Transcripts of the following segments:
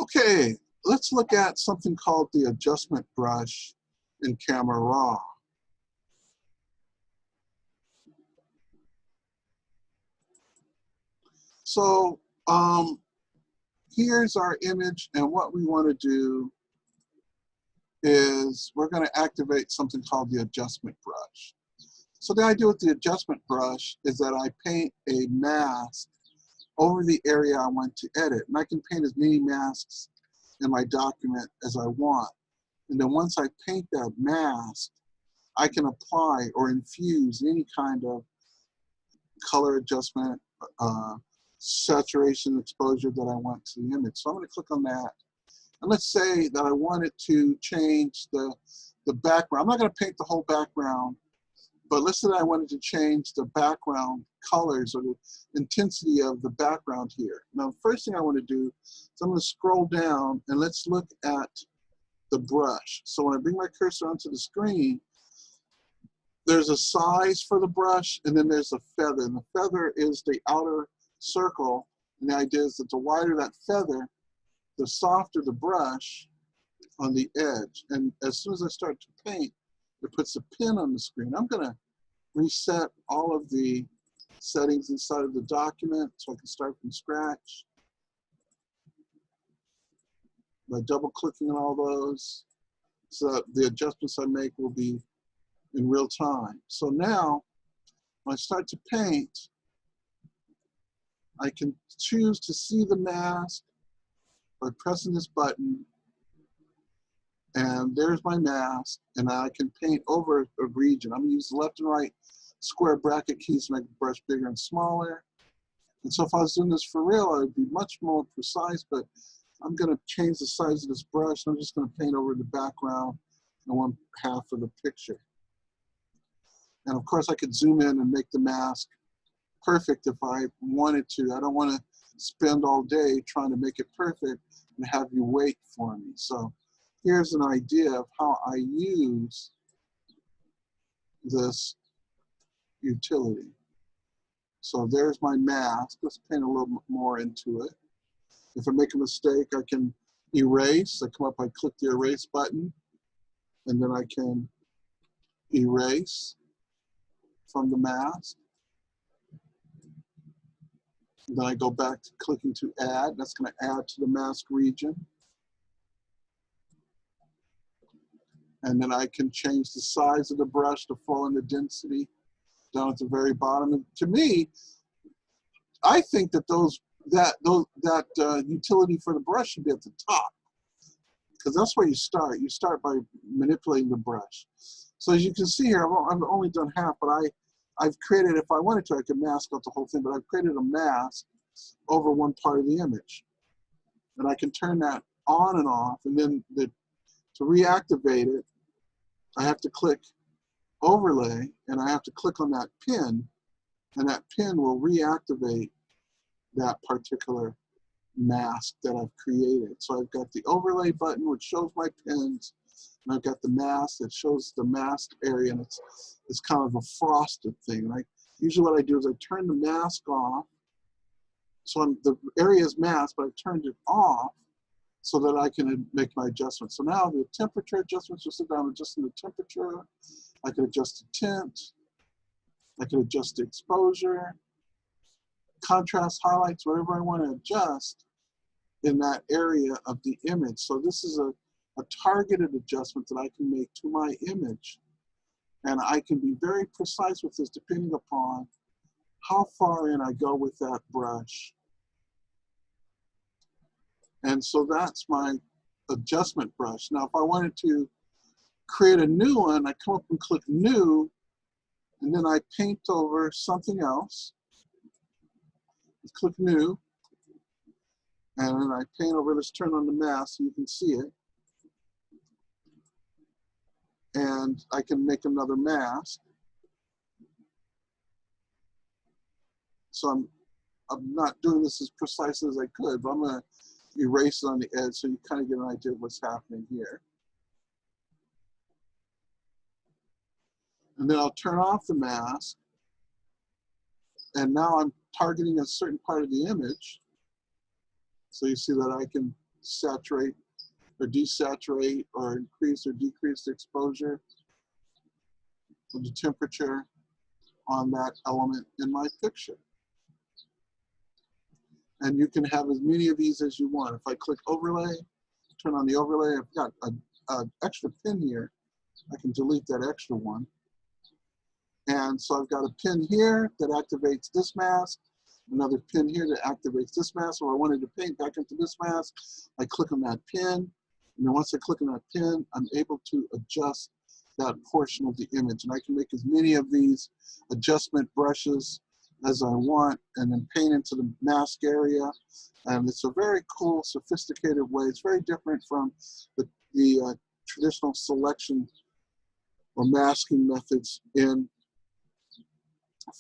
Okay, let's look at something called the adjustment brush in Camera Raw. So here's our image, and what we want to do is we're going to activate something called the adjustment brush. So the idea with the adjustment brush is that I paint a mask over the area I want to edit, and I can paint as many masks in my document as I want. And then once I paint that mask, I can apply or infuse any kind of color adjustment, saturation, exposure that I want to the image. So I'm going to click on that. And let's say that I wanted to change the background. I'm not going to paint the whole background, but let's say that I wanted to change the background colors or the intensity of the background here. Now, the first thing I want to do is I'm going to scroll down and let's look at the brush. So when I bring my cursor onto the screen, there's a size for the brush, and then there's a feather. And the feather is the outer circle. And the idea is that the wider that feather, the softer the brush on the edge. And as soon as I start to paint, it puts a pin on the screen. I'm going to reset all of the settings inside of the document so I can start from scratch by double clicking on all those so that the adjustments I make will be in real time. So now when I start to paint, I can choose to see the mask by pressing this button, and there's my mask, and I can paint over a region. I'm going to use the left and right square bracket keys to make the brush bigger and smaller. And so if I was doing this for real, I would be much more precise, but I'm going to change the size of this brush, and I'm just going to paint over the background in one half of the picture. And of course, I could zoom in and make the mask perfect if I wanted to. I don't want to spend all day trying to make it perfect and have you wait for me. So here's an idea of how I use this utility. So there's my mask. Let's paint a little more into it. If I make a mistake, I can erase. I come up, I click the erase button, and then I can erase from the mask. And then I go back to clicking to add. That's going to add to the mask region. And then I can change the size of the brush to fall in the density down at the very bottom. And to me, I think that that utility for the brush should be at the top, because that's where you start. You start by manipulating the brush. So as you can see here, I've only done half, but I've created, if I wanted to, I could mask out the whole thing, but I've created a mask over one part of the image. And I can turn that on and off, and then to reactivate it, I have to click overlay, and I have to click on that pin, and that pin will reactivate that particular mask that I've created. So I've got the overlay button, which shows my pins, and I've got the mask that shows the mask area, and it's kind of a frosted thing. And usually what I do is I turn the mask off. So the area is masked, but I've turned it off so that I can make my adjustments. So now the temperature adjustments, just sit down adjusting the temperature. I can adjust the tint. I can adjust the exposure, contrast, highlights, whatever I want to adjust in that area of the image. So this is a targeted adjustment that I can make to my image. And I can be very precise with this depending upon how far in I go with that brush. And so that's my adjustment brush. Now, if I wanted to create a new one, I come up and click New, and then I paint over something else. Click New, and then I paint over, let's turn on the mask so you can see it. And I can make another mask. So I'm not doing this as precise as I could, but I'm going to erase it on the edge so you kind of get an idea of what's happening here. And then I'll turn off the mask. And now I'm targeting a certain part of the image. So you see that I can saturate or desaturate or increase or decrease the exposure of the temperature on that element in my picture. And you can have as many of these as you want. If I click overlay, turn on the overlay, I've got an extra pin here. I can delete that extra one. And so I've got a pin here that activates this mask, another pin here that activates this mask. So I wanted to paint back into this mask. I click on that pin. And then once I click on that pin, I'm able to adjust that portion of the image. And I can make as many of these adjustment brushes as I want and then paint into the mask area. And it's a very cool, sophisticated way. It's very different from the traditional selection or masking methods in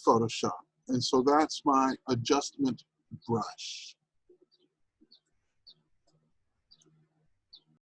Photoshop. And so that's my adjustment brush.